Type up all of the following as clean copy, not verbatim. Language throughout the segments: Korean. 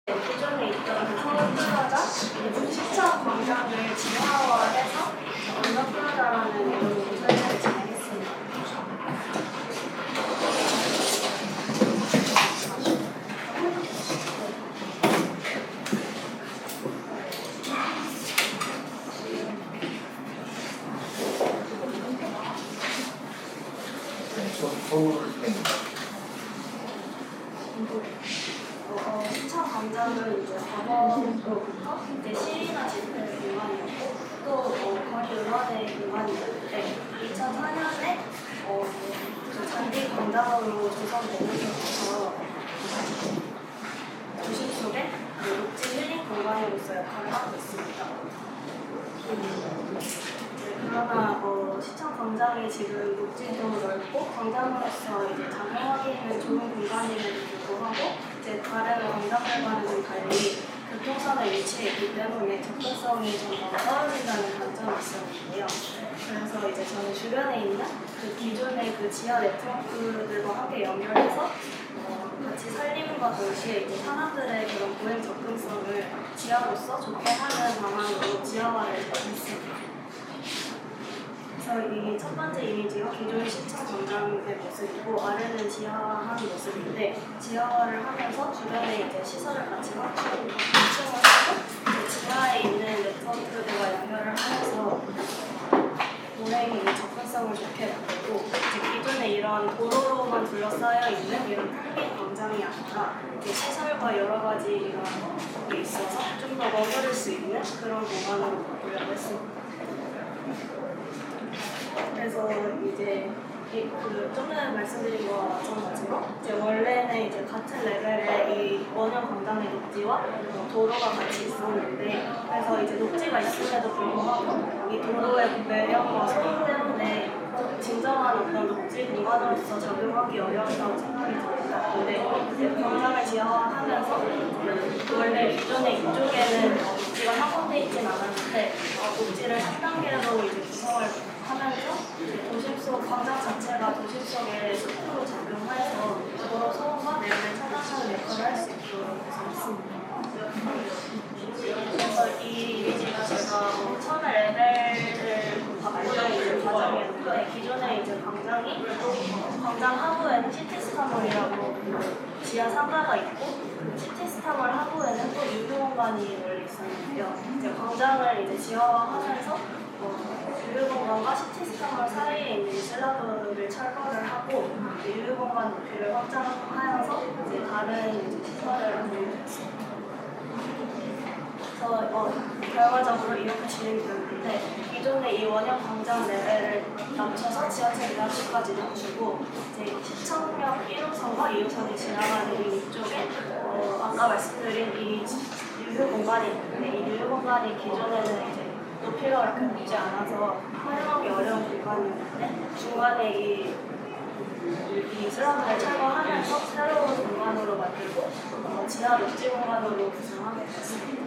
기존에 있던 그 서울플라자 시청 광장을 진화화해서 언더플라자라는 이름으로 설계를 진행했습니다. 시청 광장은 이제 과거부터 이제 시위나 집회 공간이었고 또 거리 의원의 공간이었는데 2004년에 그 잔디 광장으로 조성되면서 도심 속에 녹지 힐링 공간으로서 역할을 하고 있습니다. 그러나 시청 광장이 지금 녹지도 넓고 광장으로서 이제 작용하기에는 좋은 공간임에도 불구하고 이제 다른 광장들과는 좀 달리 교통선에 위치해 있기 때문에 접근성이 좀 더 떨어진다는 단점이 있었는데요. 그래서 이제 저는 주변에 있는 그 기존의 그 지하 네트워크들과 함께 연결해서 같이 살림과 동시에 이제 사람들의 그런 보행 접근성을 지하로서 좋게 하는 방안으로 지하화를 했습니다. 그래서 이 첫 번째 이미지가 기존 시청 광장의 모습이고 아래는 지하화한 모습인데 지하화를 하면서 주변에 이제 시설을 같이 확충을 하고 지하에 있는 네트워크들과 연결을 하면서 보행의 접근성을 좋게 만들고 기존에 이런 도로로만 둘러싸여 있는 이런 텅빈 광장이 아니라 시설과 여러 가지 이런 게 있어서 좀 더 머무를 수 있는 그런 공간으로 바꾸려고 했습니다. 그래서 이제 좀 전에 말씀드린 거와 마찬가지로 이제 원래는 이제 같은 레벨의 이 원형 광장의 녹지와 도로가 같이 있었는데 그래서 이제 녹지가 있음에도 불구하고 이 도로의 매력과 소음 때문에 진정한 어떤 녹지 공간으로서 적용하기 어려웠다고 생각이 듭니다. 근데 이제 광장을 지하화하면서 원래 기존에 이쪽에는 녹지가 한군데 있진 않았는데 녹지를 3단계로 이제 구성을 하면서 도심 속 광장 자체가 도심 속에 숲으로 작용해서 도로 소음과 내용을 차단하는 역할을 할 수 있도록 구성했습니다. 그래서 이 이미지가 제가 처음에 레벨을 바꾸는 이제 과정이었는데 기존에 이제 광장이 광장 하부에는 시티스타몰이라고 지하 상가가 있고 그 시티스타몰 하부에는 또 유휴 공간이 원래 있었는데요. 이제 광장을 이제 지하화하면서 유휴공간과 시티스타몰 사이에 있는 슬라브를 철거를 하고 유휴공간 높이를 확장하여서 이제 다른 이제 시설을 만들었습니다. 그래서 결과적으로 이렇게 진행되었는데 기존의 이 원형 광장 레벨을 낮춰서 지하철 2호선까지 낮추고 이제 시청역 1호선과 2호선이 지나가는 이쪽에 아까 말씀드린 이 유휴 공간이 있는데 이 유휴 공간이 기존에는 이제 높이가 그렇게 높지 않아서 활용하기 어려운 공간이었는데 중간에 이 슬라브를 철거하면서 새로운 공간으로 만들고 지하 녹지 공간으로 구성하게 됐습니다.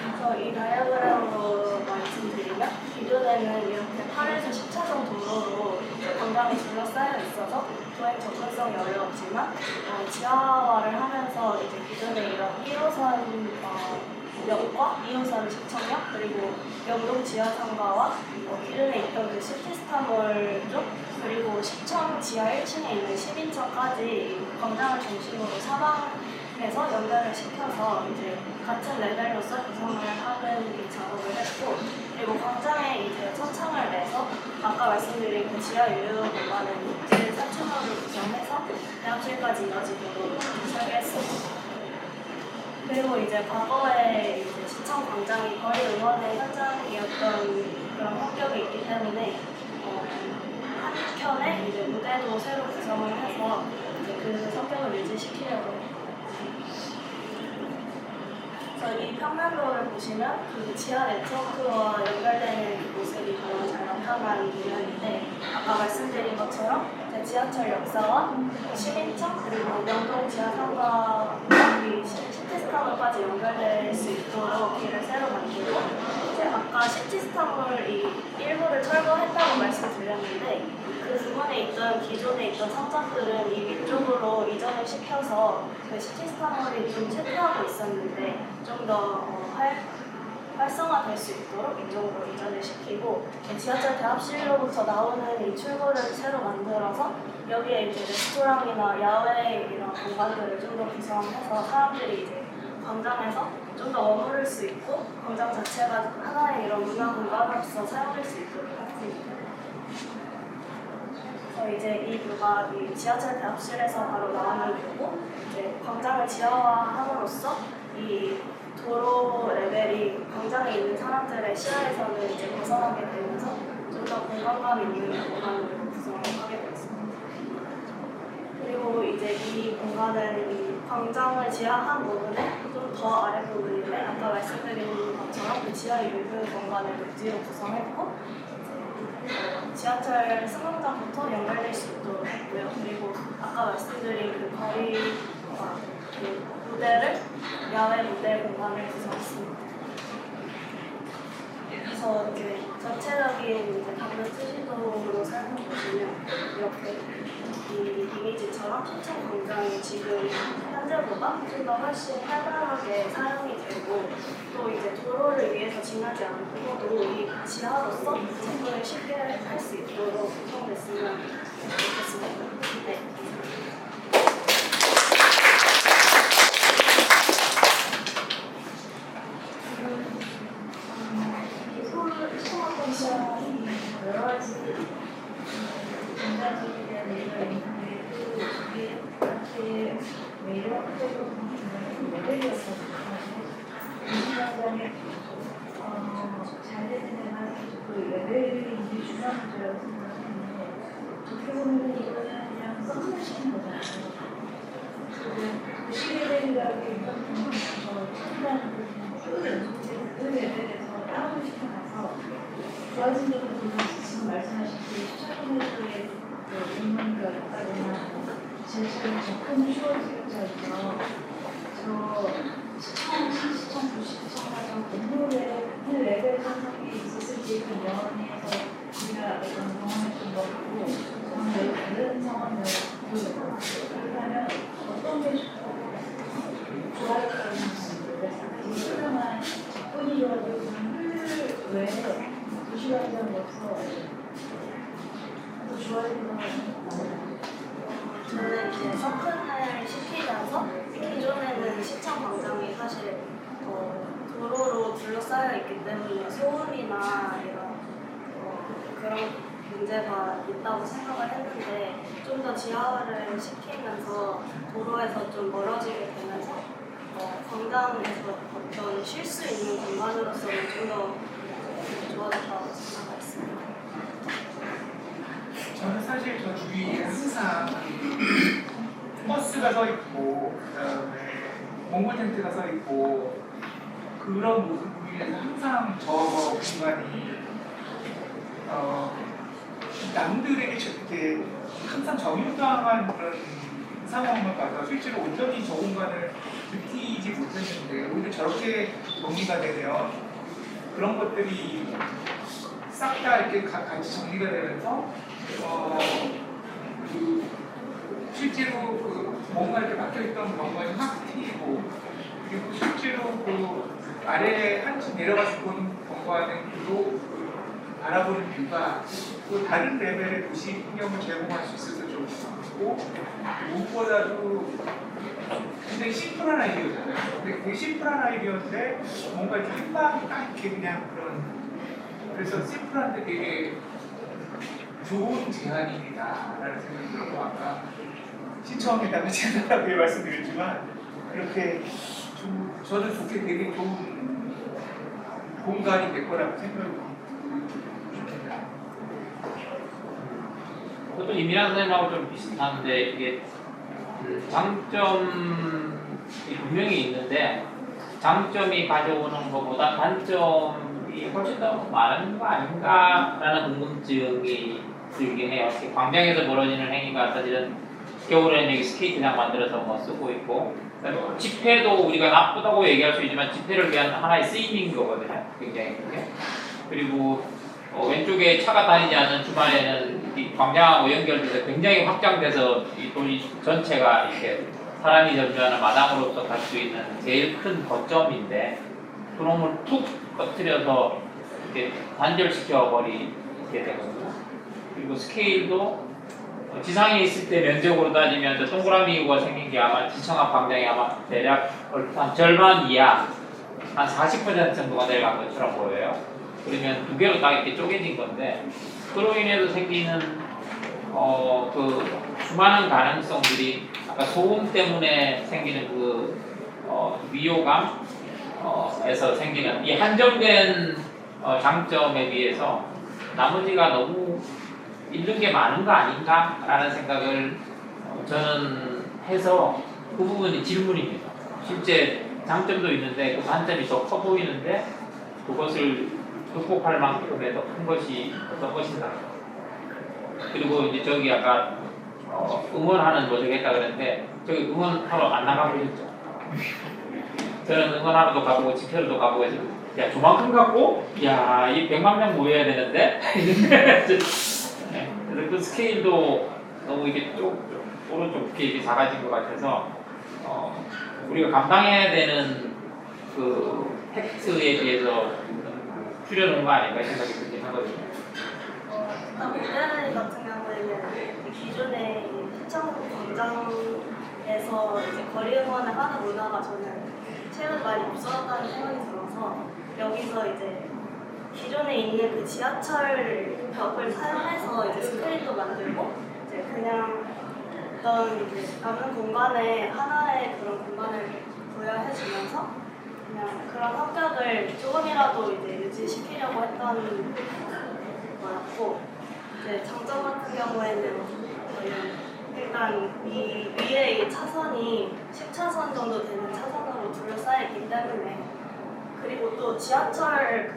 그래서 이 다이어그램으로 말씀드리면 기존에는 이렇게 8에서 10차선 도로로 광장이 둘러싸여 있어서 도행 접근성이 어려웠지만 지하화를 하면서 이제 기존에 이런 1호선 역과 2호선 시청역 그리고 영동 지하상가와 기존에 있던 그 시티스타몰 쪽 그리고 시청 지하 1층에 있는 10인천까지 광장을 중심으로 사방에서 연결을 시켜서 이제 같은 레벨로서 구성을 하는 이 작업을 했고 그리고 광장에 이제 천창을 내서 아까 말씀드린 그 지하 유휴 공간을 녹지 4층으로 구성해서 대합실까지 이어지도록 설계했습니다. 그리고 이제 과거에 이제 시청 광장이 거리 의원의 현장이었던 그런 성격이 있기 때문에 한켠에 이제 무대도 새로 구성을 해서 이제 그 성격을 유지시키려고 합니다. 그래서 이 평면도를 보시면 그 지하 네트워크와 연결되는 그 모습이 가장 잘 나타나는 부분인데 아까 말씀드린 것처럼 지하철 역사와 시민청 그리고 명동 지하상가와 시티스타몰까지 연결될 수 있도록 길을 새로 만들고 이제 아까 시티스타몰 이 일부를 철거했다고 말씀드렸는데 그 부분에 있던 기존에 있던 상점들은 이 위쪽으로 이전을 시켜서 그 시티스타몰이 좀 쇠퇴하고 있었는데 좀 더 활성화될 수 있도록 이쪽으로 이전을 시키고 지하철 대합실로부터 나오는 이 출구를 새로 만들어서 여기에 이제 레스토랑이나 야외 이런 공간들을 좀 더 구성해서 사람들이 이제 광장에서 좀 더 머무를 수 있고 광장 자체가 하나의 이런 문화 공간으로서 사용할 수 있도록 했습니다. 그래서 이제 이 뷰가 이 지하철 대합실에서 바로 나오는 뷰고 이제 광장을 지하화함으로써 이 도로 레벨이 광장에 있는 사람들의 시야에서는 이제 벗어나게 되면서 좀 더 공간감 있는 공간으로 구성을 하게 되었습니다. 그리고 이제 이 공간은 이 광장을 지하한 부분에 좀 더 아랫부분인데 아까 말씀드린 것처럼 그 지하의 일부 공간을 녹지로 구성했고 지하철 승강장부터 연결될 수 있도록 했고요. 그리고 아까 말씀드린 그 거리와 그 무대를 야외 무대 공간을 구성했습니다. 그래서 이제 전체적인 이제 방금 스시도로 살펴보시면 이렇게 이 이미지처럼 시청 광장이 지금 현재보다 좀 더 훨씬 활발하게 사용이 되고 또 이제 도로를 위해서 지나지 않고도 이 지하로서 접근을 쉽게 할 수 있도록 구성됐으면 좋겠습니다. 네. 여러 가지 인간적인 대한 얘기가 있는데 그게 이렇게 매력적으로 모델이었거든요. 인간장에 잘 되는 데만 그 레벨이 이제 중요한 문제라고 생각하는데 어떻게 보면 이거는 그냥 썸네시는 거잖아요. 그 시레벨이라고 인간적으로 한다는 그 레벨에서 다운을 시켜놔서 좋아진 점은 지금 말씀하신 시청자분들의 의문가 있다거나 제시를 접근이 쉬워지겠죠. 저 시청, 부시청하고 공부의 그 레벨 상승이 있었을 때 그 면에서 우리가 어떤 경험했던 것하고 저는 매우 다른 상황을 보여요. 그렇다면 어떤 게 좋아졌다는 말씀인데 특별한 접근이라도 그 외에 도시관장으로서 더 좋아지는 것 같아요. 저는 이제 서큰을 시키면서 기존에는 시청 광장이 사실 도로로 둘러싸여 있기 때문에 소음이나 이런 그런 문제가 있다고 생각을 했는데 좀 더 지하화를 시키면서 도로에서 좀 멀어지게 되면서 광장에서 어떤 쉴 수 있는 공간으로서는 좀 더 좋아졌다고 생각했습니다. 저는 사실 저 주위에 항상 버스가 서 있고 그다음에 몽골 텐트가 서 있고 그런 모습 보면서 항상 저 공간이 남들에게 이렇게 항상 정육당한 그런 상황을 봐서 실제로 온전히 저 공간을 느끼지 못했는데 오히려 저렇게 정리가 되면 그런 것들이 싹 다 이렇게 같이 정리가 되면서 실제로 뭔가 이렇게 막혀있던 경우가 확 트이고 그리고 실제로 아래 한층 내려가서 보는 경과는 바라보는 뷰가 또 다른 레벨의 도시 풍경을 제공할 수 있어서 좀 좋고 무엇보다도 굉장히 심플한 아이디어잖아요. 근데 되게 심플한 아이디어인데 뭔가 이렇게 한 방에 딱 이렇게 그냥 그래서 심플한데 되게 좋은 제안입니다라는 생각이 들었고 아까 신청에다가 제안하라고 말씀드렸지만 그렇게 저는 좋게 되게 좋은 공간이 될 거라고 생각이 듭니다. 그것도 이미랑 선생님하고 좀 비슷한데 이게 장점이 분명히 있는데 장점이 가져오는 것보다 단점이 훨씬 더 많은 거 아닌가라는 궁금증이 들긴 해요. 광장에서 벌어지는 행위가 사실은 겨울에는 여기 스케이트장 만들어서 뭐 쓰고 있고, 집회도 우리가 나쁘다고 얘기할 수 있지만 집회를 위한 하나의 쓰임인 거거든요. 굉장히 크게. 그리고 왼쪽에 차가 다니지 않는 주말에는 이 광장하고 연결돼서 굉장히 확장돼서 이 도시 전체가 이렇게 사람이 점주하는 마당으로서 갈 수 있는 제일 큰 거점인데 그놈을 툭 꺼뜨려서 이렇게 단절시켜 버리게 되거든요. 그리고 스케일도 지상에 있을 때 면적으로 따지면 동그라미가 생긴 게 아마 지청 앞 광장이 아마 대략 한 절반 이하, 한 40% 정도가 내려간 것처럼 보여요. 그러면 두 개로 딱 이렇게 쪼개진 건데 그로 인해서 생기는 그 수많은 가능성들이 아까 소음 때문에 생기는 그 위호감에서 생기는 이 한정된 장점에 비해서 나머지가 너무 잃는 게 많은 거 아닌가? 라는 생각을 저는 해서 그 부분이 질문입니다. 실제 장점도 있는데 그 단점이 더 커 보이는데 그것을 극복할 만큼의 더 큰 것이 어떤 것인가? 그리고 이제 저기 아까 응원하는 뭐 저기 했다 그랬는데 저기 응원하러 안 나가고 있죠. 저는 응원하러도 가보고 집회로도 가보고 해서 야 조만큼 갖고 야 이 100만 명 모여야 되는데 네, 그래서 그 스케일도 너무 이게 오른쪽 이렇게 작아진 것 같아서 우리가 감당해야 되는 그 팩트에 비해서 줄여놓은 거 아닌가 생각이 들긴 하거든요. 모델 같은 경우에는 기존의 시청 광장에서 이제 거리 응원을 하는 문화가 저는 최근 많이 없어졌다는 생각이 들어서 여기서 이제 기존에 있는 그 지하철 벽을 사용해서 이제 스크린도 만들고 이제 그냥 어떤 이제 남는 공간에 하나의 그런 공간을 부여해주면서 그냥 그런 성격을 조금이라도 이제 유지시키려고 했던 거였고 이제 장점 같은 경우에는 저희는 일단 이 위에 이 차선이 10차선 정도 되는 차선으로 둘러싸여 있기 때문에 그리고 또 지하철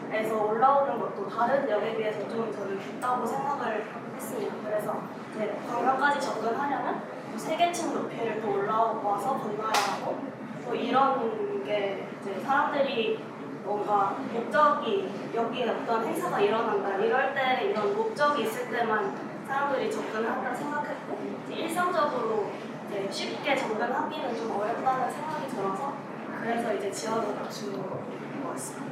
그에서 올라오는 것도 다른 역에 비해서 좀 저는 깊다고 생각을 했습니다. 그래서 이제 관광까지 접근하려면 3개층 높이를 또 올라와서 건너야 하고 또 이런 게 이제 사람들이 뭔가 목적이 여기에 어떤 행사가 일어난다 이럴 때 이런 목적이 있을 때만 사람들이 접근한다 생각했고 일상적으로 이제 쉽게 접근하기는 좀 어렵다는 생각이 들어서 그래서 이제 지역을 맞춘 것 같습니다.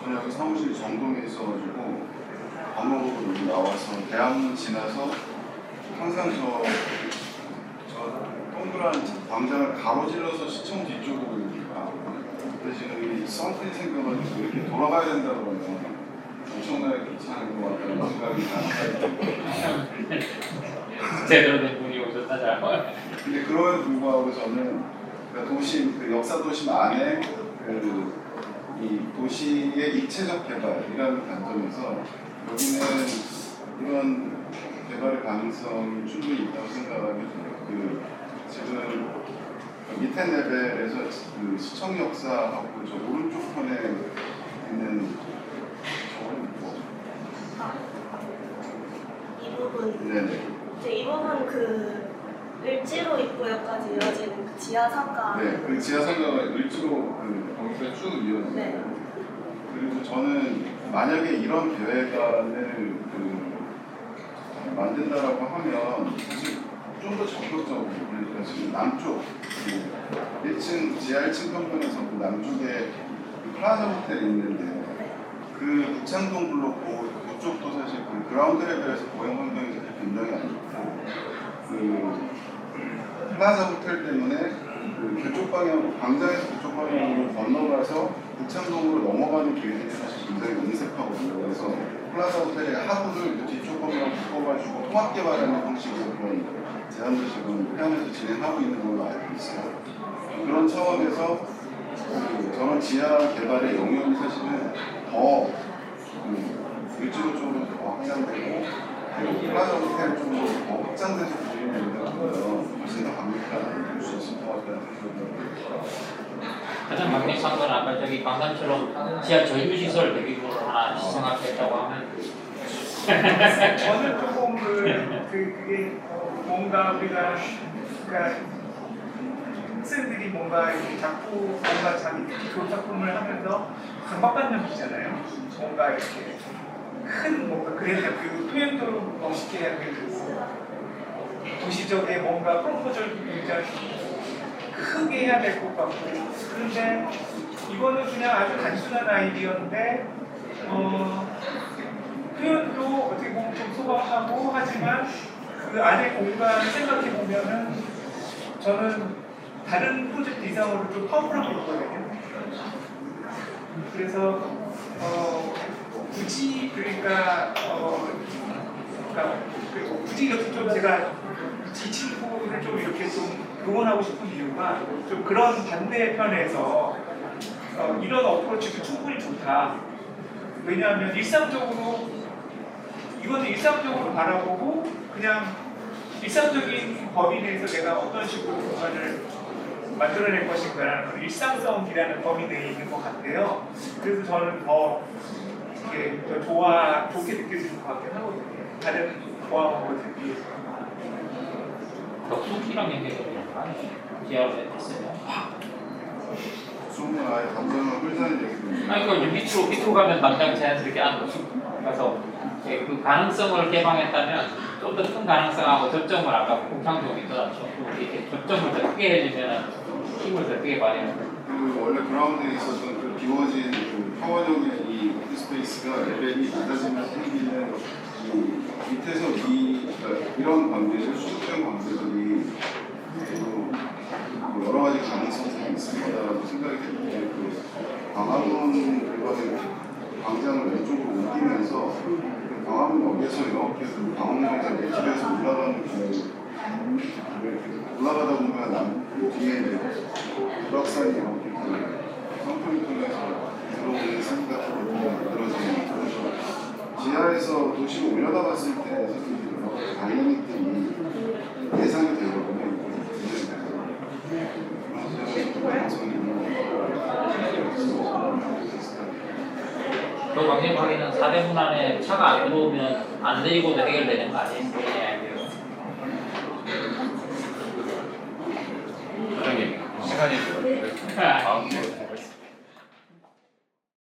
저는 여기 사무실 정동에 있어가지고 밥 먹으러 여기 나와서 대학문 지나서 항상 저 동그란 광장을 가로질러서 시청 뒤쪽으로 가. 근데 지금 이 썬크이 생겨가지고 이렇게 돌아가야 된다 그러면 엄청나게 귀찮은 것 같다는 생각이 나요. 제대로 된 분이 오셨다 잘. 근데 그럼에도 불구하고 저는 그러니까 도심, 그 역사 도심 안에 이 도시의 입체적 개발이라는 관점에서 여기는 이런 개발의 가능성이 충분히 있다고 생각하게 돼요. 지금 밑에 레벨에서 그 시청 역사하고 저 오른쪽 편에 있는 저건 뭐? 이 부분 네네. 이제 이 부분 그 을지로 입구역까지 이어지는 그 지하 상가. 네, 그 지하 상가가 일주로 거기서 쭉 이어져요. 네. 그리고 저는 만약에 이런 계획안을 만든다라고 하면 사실 좀 더 적극적으로 그러니까 지금 남쪽 1층 지하 1층 평면에서 그 남쪽에 그 플라자 호텔이 있는데 그 북창동 블록고 그쪽도 사실 그 그라운드 레벨에서 보행 환경이 굉장히 안 좋고 그 플라자 호텔 때문에 그 그쪽 방향 광장에서 그쪽 방향으로 건너가서 북창동으로 넘어가는 길들이 사실 굉장히 인색하거든요. 그래서 플라자 호텔의 하부를 뒤쪽 방향으로 바꿔가지고 통합 개발하는 방식으로 그런 제안도 지금 해안에서 진행하고 있는 걸로 알고 있어요. 그런 차원에서 저런 지하 개발의 영역이 사실은 더 일주로 쪽으로 더 확장되고 그리고 플라자 호텔 쪽으로 더 확장돼서 보이는 거면 훨씬 더 강력한 볼 수 있을 것 같다는 생각이 가장 강력한 건 아까 저기 강남처럼 지하 전유시설 대규모로 하나 생각했다고 하면 저는 조금 그게 뭔가 우리가 그러니까 학생들이 뭔가 이렇게 자꾸 뭔가 자기 기초 작품을 하면서 강박관념이 있잖아요. 뭔가 이렇게 큰 뭔가 그래서 그 표현도 멋있게 해야 되고 도시적인 뭔가 프로포즈를 굉장히 크게 해야 될 것 같고 그런데 이거는 그냥 아주 단순한 아이디어인데 표현도 어떻게 보면 좀 소박하고 하지만 그 안에 공간을 생각해 보면은 저는 다른 프로젝트 이상으로 좀 파워풀하게 있거든요. 그래서 굳이 그러니까 굳이 이렇게 좀 제가 이 친구를 좀 이렇게 좀 응원하고 싶은 이유가 좀 그런 반대편에서 이런 어프로치도 충분히 좋다. 왜냐하면 이거는 일상적으로 바라보고 그냥 일상적인 범위 내에서 내가 어떤 식으로 공간을 만들어낼 것인가라는 그런 일상성이라는 범위 내에 있는 것 같아요. 그래서 저는 더 이렇게 더 좋게 느껴지는 것 같긴 하거든요. 다른 고아원들에 비해서. 덕수기랑 연계되는 기하로 됐어요. 수업은 아예 감정을 흘자는 얘기거든요. 아니 그 밑으로 가면 당장 자연스럽게 안 가서 그 가능성을 개방했다면 좀 더 큰 가능성하고 접점을 아까 공창적으로 있더라죠. 이렇게 접점을 더 크게 해주면 힘을 더 크게 발휘하는. 그 원래 그라운드에 있었던 그 비워진 그 평원형의 이 오피스페이스가 레벨이 낮아지면 생기는 이 밑에서 그러니까 이런 관계들, 수직적 관계들이 그 여러 가지 가능성들이 있을 거다라고 생각이 되는데 그 광화문 이번에 광장을 왼쪽으로 옮기면서 그 광화문 역에서 이렇게 그 광화문에서 내집에서 올라가는 올라가다 보면 그 뒤에 이제 불악산이 이렇게 성품을 통해서 들어오는 생각으로 만들어지는 그래서 지하에서 도시를 올려다 봤을 때 여러 가지 다이내믹들이 예상이 되거든요. 그 방역하기는 4대문 안에 차가 안 들어오면 안 내리고도 해결되는 거 아니에요? 사장님 시간이 다음 주에